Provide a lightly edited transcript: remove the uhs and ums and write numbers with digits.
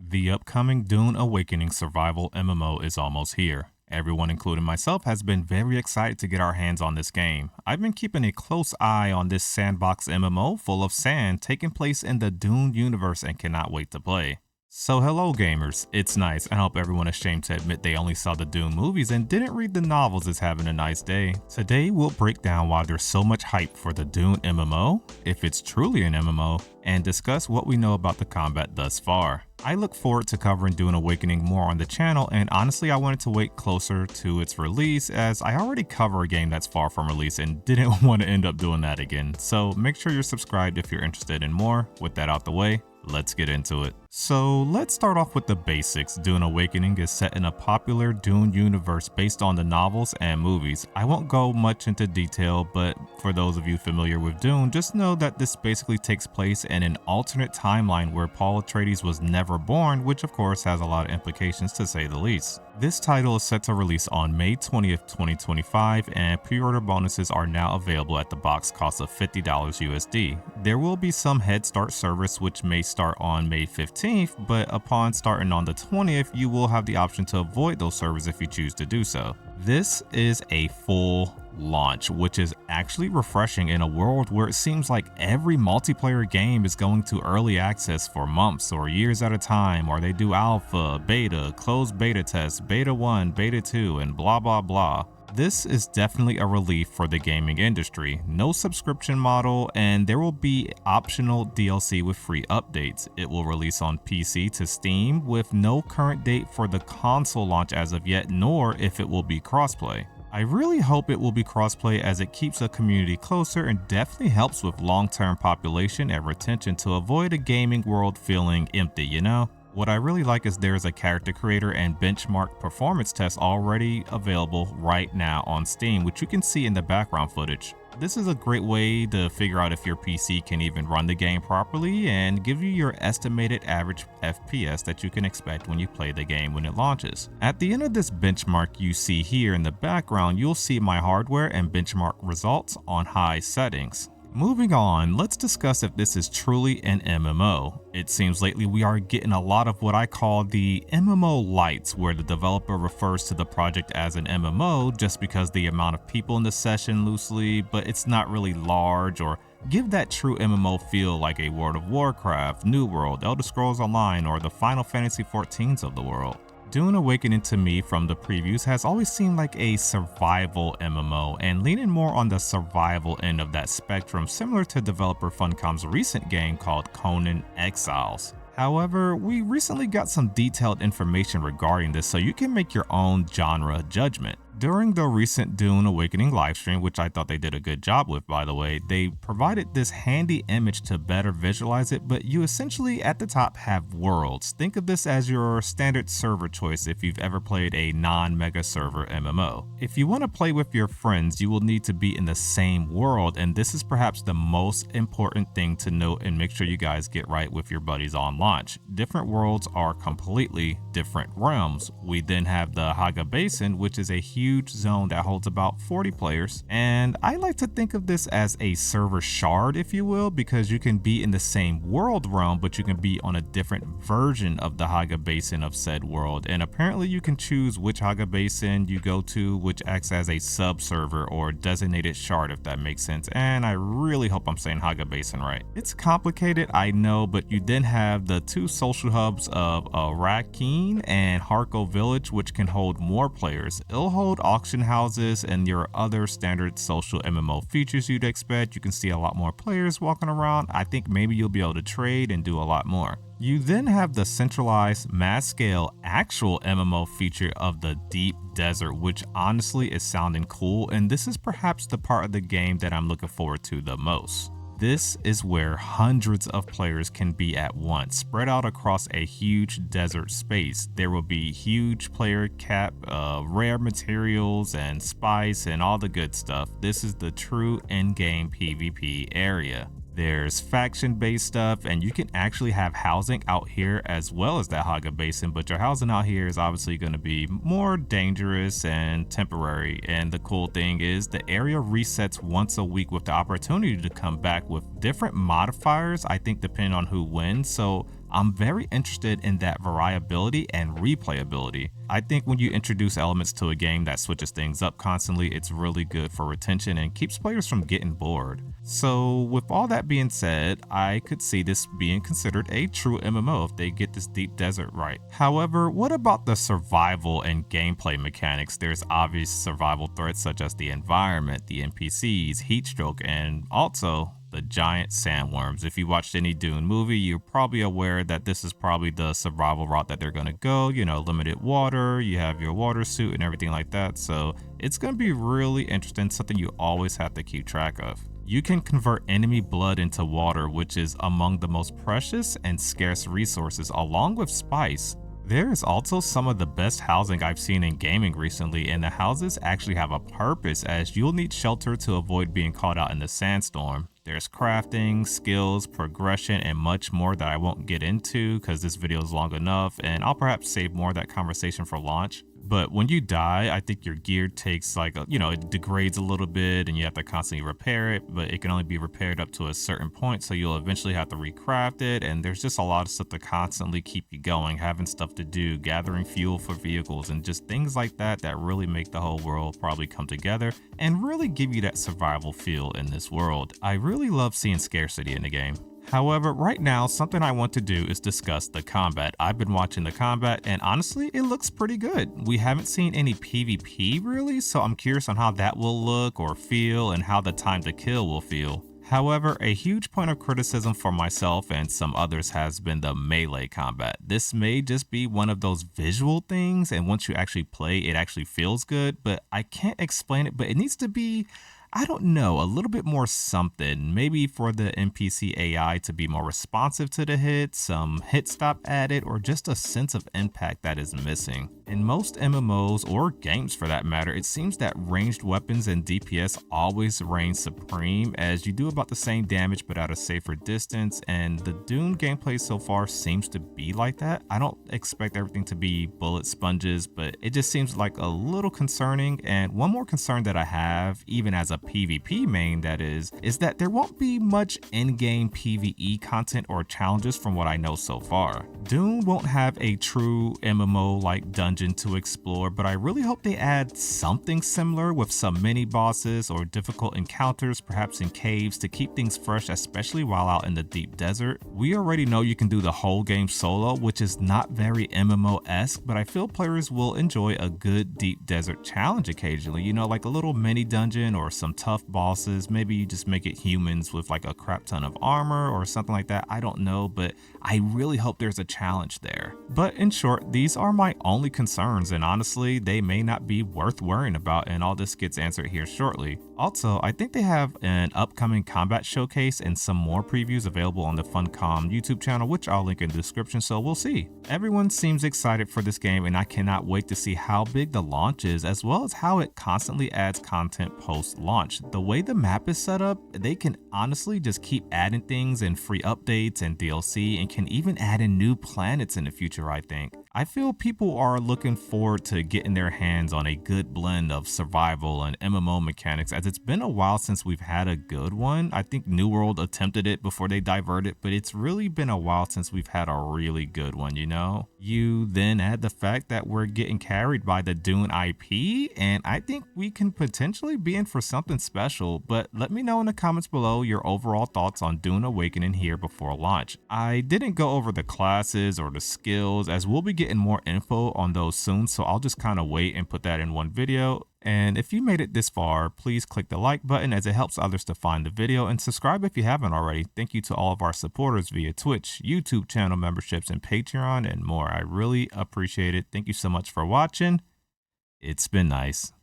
The upcoming Dune Awakening Survival MMO is almost here. Everyone, including myself, has been very excited to get our hands on this game. I've been keeping a close eye on this sandbox MMO full of sand taking place in the Dune universe and cannot wait to play. So hello gamers, it's Nyce. I hope everyone ashamed to admit they only saw the Dune movies and didn't read the novels is having a nice day. Today we'll break down why there's so much hype for the Dune MMO, if it's truly an MMO, and discuss what we know about the combat thus far. I look forward to covering Dune Awakening more on the channel, and honestly I wanted to wait closer to its release as I already cover a game that's far from release and didn't want to end up doing that again. So make sure you're subscribed if you're interested in more. With that out the way, let's get into it. So let's start off with the basics. Dune Awakening is set in a popular Dune universe based on the novels and movies. I won't go much into detail, but for those of you familiar with Dune, just know that this basically takes place in an alternate timeline where Paul Atreides was never born, which of course has a lot of implications to say the least. This title is set to release on May 20th, 2025, and pre-order bonuses are now available at the box cost of $50 USD. There will be some head start service which may start on May 15th, but upon starting on the 20th, you will have the option to avoid those servers if you choose to do so. This is a full launch, which is actually refreshing in a world where it seems like every multiplayer game is going to early access for months or years at a time, or they do alpha, beta, closed beta tests, beta 1, beta 2, and blah blah blah. This is definitely a relief for the gaming industry. No subscription model, and there will be optional DLC with free updates. It will release on PC to Steam with no current date for the console launch as of yet, nor if it will be crossplay. I really hope it will be crossplay as it keeps a community closer and definitely helps with long-term population and retention to avoid a gaming world feeling empty, you know? What I really like is there's a character creator and benchmark performance test already available right now on Steam, which you can see in the background footage. This is a great way to figure out if your PC can even run the game properly and give you your estimated average FPS that you can expect when you play the game when it launches. At the end of this benchmark you see here in the background, you'll see my hardware and benchmark results on high settings. Moving on, let's discuss if this is truly an MMO. It seems lately we are getting a lot of what I call the MMO lights, where the developer refers to the project as an MMO just because the amount of people in the session loosely, but it's not really large or give that true MMO feel like a World of Warcraft, New World, Elder Scrolls Online, or the Final Fantasy XIVs of the world. Dune Awakening to me from the previews has always seemed like a survival MMO and leaning more on the survival end of that spectrum, similar to developer Funcom's recent game called Conan Exiles. However, we recently got some detailed information regarding this, so you can make your own genre judgment. During the recent Dune Awakening livestream, which I thought they did a good job with by the way, they provided this handy image to better visualize it, but you essentially at the top have worlds. Think of this as your standard server choice if you've ever played a non-mega server MMO. If you want to play with your friends, you will need to be in the same world, and this is perhaps the most important thing to note and make sure you guys get right with your buddies on launch. Different worlds are completely different realms. We then have the Haga Basin, which is a huge zone that holds about 40 players, and I like to think of this as a server shard, if you will, because you can be in the same world realm, but you can be on a different version of the Haga Basin of said world, and apparently you can choose which Haga Basin you go to, which acts as a sub-server or designated shard, if that makes sense, and I really hope I'm saying Haga Basin right. It's complicated, I know, but you then have the two social hubs of Rakeen and Harko Village, which can hold more players. It'll hold auction houses and your other standard social MMO features you'd expect. You can see a lot more players walking around. I think maybe you'll be able to trade and do a lot more. You then have the centralized, mass-scale, actual MMO feature of the Deep Desert, which honestly is sounding cool, and this is perhaps the part of the game that I'm looking forward to the most. This is where hundreds of players can be at once, spread out across a huge desert space. There will be huge player cap, rare materials and spice and all the good stuff. This is the true in-game PvP area. There's faction-based stuff, and you can actually have housing out here as well as that Haga Basin, but your housing out here is obviously going to be more dangerous and temporary. And the cool thing is the area resets once a week with the opportunity to come back with different modifiers, I think depending on who wins. So I'm very interested in that variability and replayability. I think when you introduce elements to a game that switches things up constantly, it's really good for retention and keeps players from getting bored. So with all that being said, I could see this being considered a true MMO if they get this deep desert right. However, what about the survival and gameplay mechanics? There's obvious survival threats such as the environment, the NPCs, heatstroke, and also the giant sandworms. If you watched any Dune movie, you're probably aware that this is probably the survival route that they're gonna go, you know, limited water, you have your water suit and everything like that. So it's gonna be really interesting, something you always have to keep track of. You can convert enemy blood into water, which is among the most precious and scarce resources, along with spice. There is also some of the best housing I've seen in gaming recently, and the houses actually have a purpose as you'll need shelter to avoid being caught out in the sandstorm. There's crafting, skills, progression, and much more that I won't get into because this video is long enough, and I'll perhaps save more of that conversation for launch. But when you die, I think your gear takes it degrades a little bit and you have to constantly repair it, but it can only be repaired up to a certain point, so you'll eventually have to recraft it, and there's just a lot of stuff to constantly keep you going, having stuff to do, gathering fuel for vehicles, and just things like that that really make the whole world probably come together and really give you that survival feel in this world. I really love seeing scarcity in the game. However, right now, something I want to do is discuss the combat. I've been watching the combat and honestly, it looks pretty good. We haven't seen any PvP really, so I'm curious on how that will look or feel and how the time to kill will feel. However, a huge point of criticism for myself and some others has been the melee combat. This may just be one of those visual things, and once you actually play, it actually feels good, but I can't explain it, but it needs to be, I don't know, a little bit more something. Maybe for the NPC AI to be more responsive to the hits, some hit stop added, or just a sense of impact that is missing. In most MMOs, or games for that matter, it seems that ranged weapons and DPS always reign supreme, as you do about the same damage but at a safer distance, and the Dune gameplay so far seems to be like that. I don't expect everything to be bullet sponges, but it just seems like a little concerning. And one more concern that I have, even as a PvP main that is that there won't be much in-game PvE content or challenges from what I know so far. Dune won't have a true MMO like dungeon to explore, but I really hope they add something similar with some mini bosses or difficult encounters, perhaps in caves, to keep things fresh, especially while out in the deep desert. We already know you can do the whole game solo, which is not very MMO-esque, but I feel players will enjoy a good deep desert challenge occasionally, you know, like a little mini dungeon or some tough bosses. Maybe you just make it humans with like a crap ton of armor or something like that. I don't know, but I really hope there's a challenge there. But in short, these are my only concerns, and honestly, they may not be worth worrying about, and all this gets answered here shortly. Also, I think they have an upcoming combat showcase and some more previews available on the Funcom YouTube channel, which I'll link in the description, so we'll see. Everyone seems excited for this game, and I cannot wait to see how big the launch is, as well as how it constantly adds content post-launch. The way the map is set up, they can honestly just keep adding things and free updates and DLC, and can even add in new planets in the future, I think. I feel people are looking forward to getting their hands on a good blend of survival and MMO mechanics, as it's been a while since we've had a good one. I think New World attempted it before they diverted, but it's really been a while since we've had a really good one, you know? You then add the fact that we're getting carried by the Dune IP, and I think we can potentially be in for something special. But let me know in the comments below your overall thoughts on Dune Awakening here before launch. I didn't go over the classes or the skills, as we'll be getting more info on those soon, so I'll just kind of wait and put that in one video. And if you made it this far, please click the like button as it helps others to find the video, and subscribe if you haven't already. Thank you to all of our supporters via Twitch, YouTube channel memberships, and Patreon, and more. I really appreciate it. Thank you so much for watching. It's been nice.